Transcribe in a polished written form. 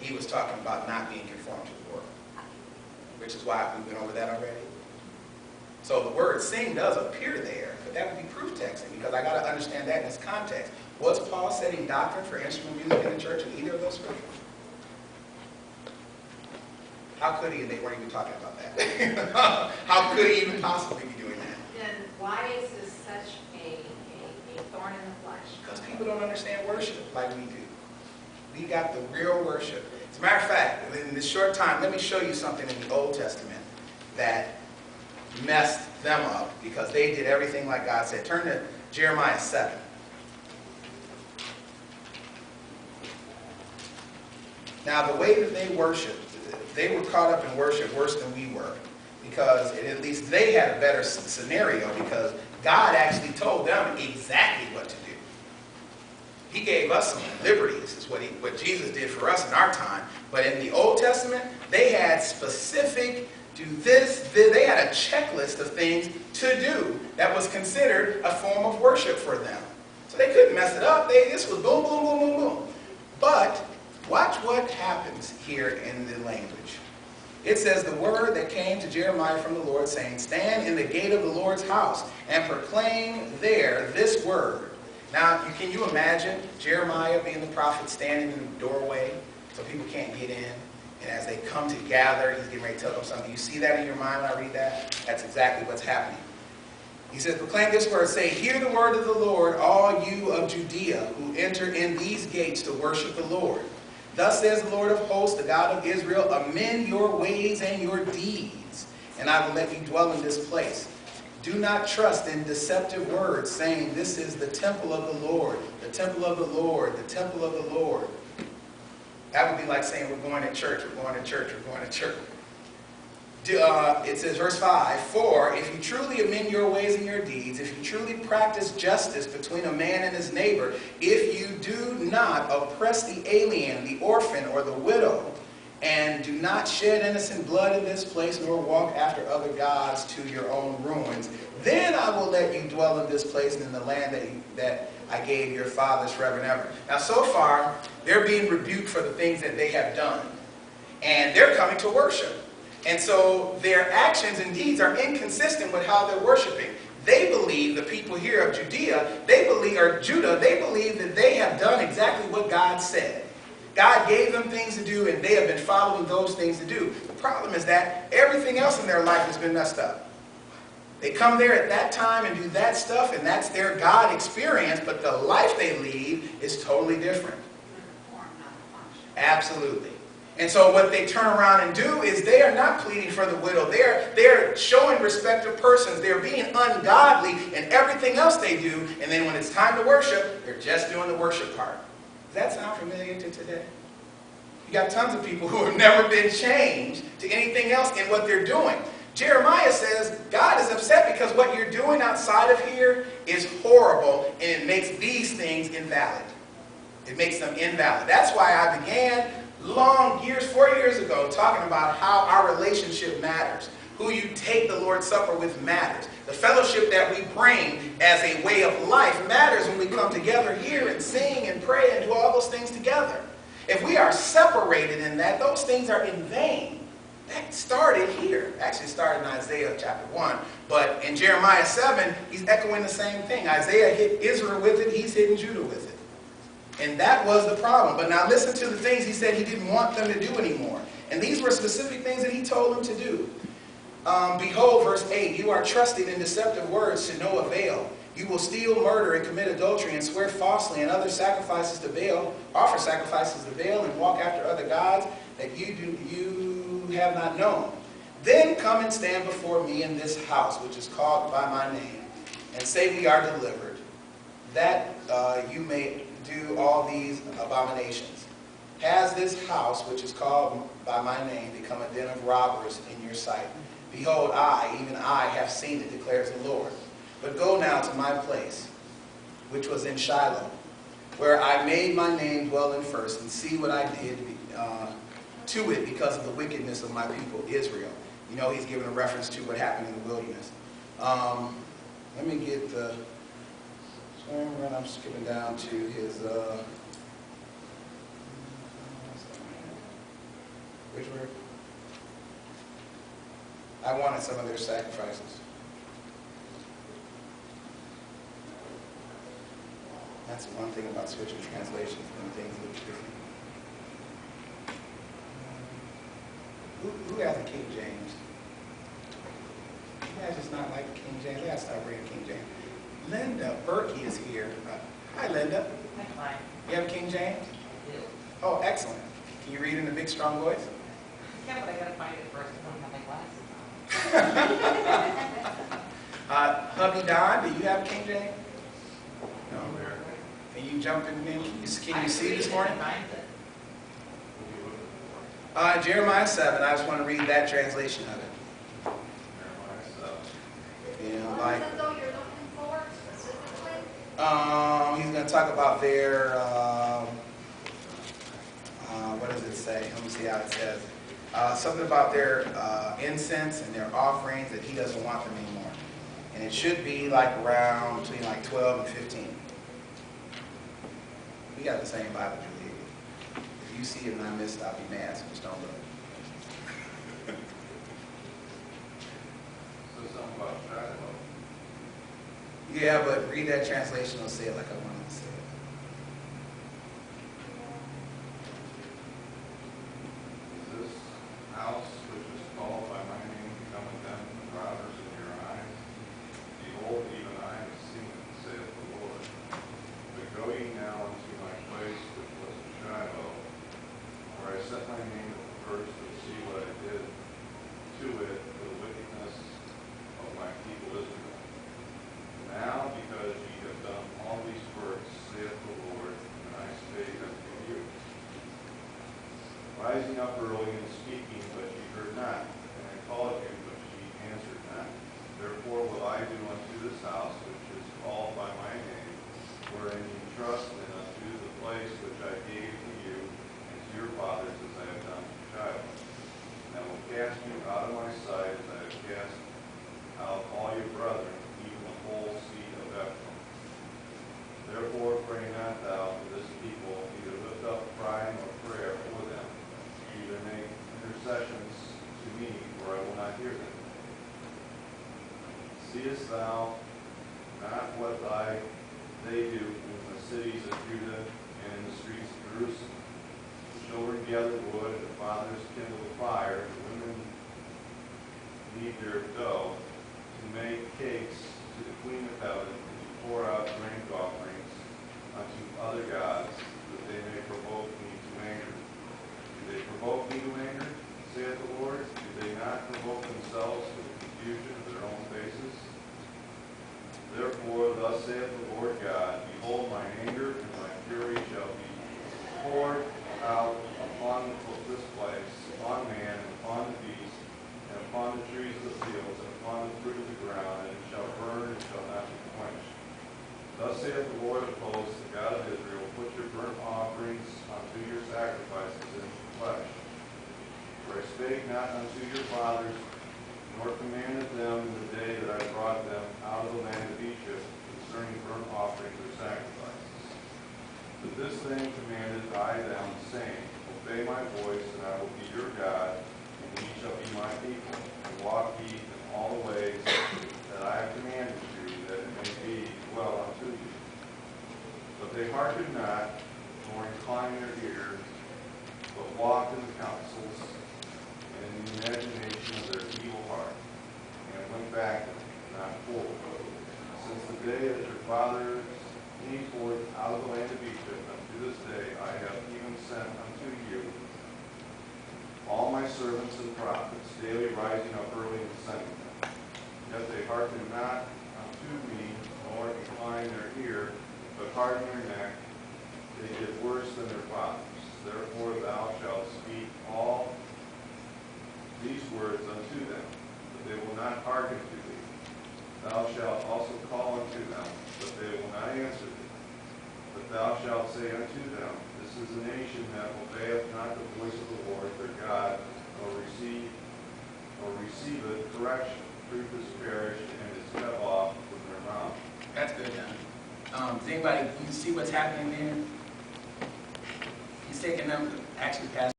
he was talking about not being conformed to the world, which is why we went over that already. So the word sing does appear there, but that would be proof texting, because I got to understand that in its context. Was Paul setting doctrine for instrumental music in the church in either of those scriptures? How could he, and they weren't even talking about that. How could he even possibly be doing that? Then why is this such a thorn in the flesh? Because people don't understand worship like we do. We got the real worship. As a matter of fact, in this short time, let me show you something in the Old Testament that messed them up because they did everything like God said. Turn to Jeremiah 7. Now, the way that they worshiped, they were caught up in worship worse than we were, because at least they had a better scenario, because God actually told them exactly what to do. He gave us some liberties, is what Jesus did for us in our time. But in the Old Testament, they had specific, do this, they had a checklist of things to do that was considered a form of worship for them. So they couldn't mess it up. This was boom, boom, boom, boom, boom. But watch what happens here in the language. It says, the word that came to Jeremiah from the Lord, saying, stand in the gate of the Lord's house and proclaim there this word. Now, can you imagine Jeremiah being the prophet standing in the doorway so people can't get in? And as they come to gather, he's getting ready to tell them something. You see that in your mind when I read that? That's exactly what's happening. He says, proclaim this word, say, hear the word of the Lord, all you of Judea who enter in these gates to worship the Lord. Thus says the Lord of hosts, the God of Israel, amend your ways and your deeds, and I will let you dwell in this place. Do not trust in deceptive words, saying, this is the temple of the Lord, the temple of the Lord, the temple of the Lord. That would be like saying, we're going to church, we're going to church, we're going to church. It says, verse 5, for if you truly amend your ways and your deeds, if you truly practice justice between a man and his neighbor, if you do not oppress the alien, the orphan, or the widow, and do not shed innocent blood in this place, nor walk after other gods to your own ruins, then I will let you dwell in this place and in the land that I gave your fathers forever and ever. Now, so far, they're being rebuked for the things that they have done. And they're coming to worship. And so their actions and deeds are inconsistent with how they're worshiping. They believe, the people here of Judah, they believe that they have done exactly what God said. God gave them things to do, and they have been following those things to do. The problem is that everything else in their life has been messed up. They come there at that time and do that stuff, and that's their God experience, but the life they lead is totally different. Absolutely. And so what they turn around and do is they are not pleading for the widow. They're showing respect to persons. They're being ungodly in everything else they do. And then when it's time to worship, they're just doing the worship part. Does that sound familiar to today? You got tons of people who have never been changed to anything else in what they're doing. Jeremiah says God is upset because what you're doing outside of here is horrible, and it makes these things invalid. It makes them invalid. That's why I began 4 years ago, talking about how our relationship matters. Who you take the Lord's Supper with matters. The fellowship that we bring as a way of life matters when we come together here and sing and pray and do all those things together. If we are separated in that, those things are in vain. That started here. Actually, it started in Isaiah chapter 1. But in Jeremiah 7, he's echoing the same thing. Isaiah hit Israel with it. He's hitting Judah with it. And that was the problem. But now listen to the things he said he didn't want them to do anymore. And these were specific things that he told them to do. Behold, verse 8, you are trusting in deceptive words to no avail. You will steal, murder, and commit adultery, and swear falsely, and other sacrifices to Baal, offer sacrifices to Baal, and walk after other gods that you have not known. Then come and stand before me in this house, which is called by my name, and say we are delivered, that you may do all these abominations. Has this house, which is called by my name, become a den of robbers in your sight? Behold, I, even I, have seen it, declares the Lord. But go now to my place, which was in Shiloh, where I made my name dwell in first, and see what I did to it because of the wickedness of my people Israel. You know, he's giving a reference to what happened in the wilderness. Let me get the... I'm skipping down to his... Which word? I wanted some of their sacrifices. That's one thing about switching translations and things look different. Who has a King James? You guys just not like the King James? I gotta start reading King James. Linda Berkey is here. Hi, Linda. Hi. You have a King James? I do. Oh, excellent. Can you read in a big, strong voice? Yeah, but I gotta find it first. I don't have my glasses on. Hubby Don, do you have a King James? No. Where? Can you jump in? Can you see this I morning? can find it. Jeremiah 7. I just want to read that translation of it. You know, What is it though you're looking for specifically? he's going to talk about their, what does it say? Let me see how it says. Something about their incense and their offerings, that he doesn't want them anymore. And it should be like around between like 12 and 15. We got the same Bible, Julie. If you see it and I missed it, I'll be mad, so just don't look. So something about Shiloh. Yeah, but read that translation, it'll say it like I wanted to say it. Is this house which is called by my name becoming them robbers in your eyes? Behold, even I have seen it, saith the Lord. But go ye now unto my place which was in Shiloh, where I set my name at the first, to see what I did to it for the wickedness of my people Israel. Now, because ye have done all these works, saith the Lord, and I spake unto you. Rising up early and speaking, but ye heard not, and I called you, but ye answered not. Therefore will I do unto this house, which is called by my name, wherein ye trust, and unto the place which I gave to you and to your fathers, as I have done to Shiloh. And I will cast you out of my sight, as I have cast out all your brethren, even the whole seed of Ephraim. Therefore pray not thou for this people, neither lift up cry nor prayer for them, neither make intercessions to me, for I will not hear them. Seest thou not what they do in the cities of Judah and in the streets of Jerusalem? The children gather wood, and the fathers kindle the fire, and the women knead their dough, to make cakes to the Queen of Heaven, and to pour out drink offerings unto other gods, that they may provoke me to anger. Do they provoke me to anger, saith the Lord? Do they not provoke themselves to the confusion of their own faces? Therefore, thus saith the Lord God, behold, my anger and my fury shall be poured out upon this place, upon man, and upon the beast, and upon the trees of the fields, and upon the fruit of the ground, and it shall burn, and shall not be quenched. Thus saith the Lord of hosts, the God of Israel, put your burnt offerings unto your sacrifices in flesh. For I spake not unto your fathers, nor commanded them in the day that I brought them out of the land of Egypt concerning burnt offerings or sacrifices. But this thing commanded I them, saying, Obey my voice, and I will be your God, and ye shall be my people, and walk ye in all the ways that I have commanded you, that it may be well unto you. But they hearkened not, nor inclined their ear, but walked in the counsels and in the imagination of their evil heart, and went back not forward. Since the day that your fathers came forth out of the land of Egypt, unto this day I have even sent unto you all my servants and prophets, daily rising up early and sending them. Yet they hearkened not unto me, nor inclined their ear, but hardened their neck. They did worse than their fathers. Therefore thou shalt speak all these words unto them, but they will not hearken to thee. Thou shalt also call unto them, but they will not answer thee. But thou shalt say unto them, This is a nation that obeyeth not the voice of the Lord their God, nor receiveth correction. Truth is perished, and is cut off from their mouth. That's good, John. Does anybody, you see what's happening there? He's taking them, actually, Pastor.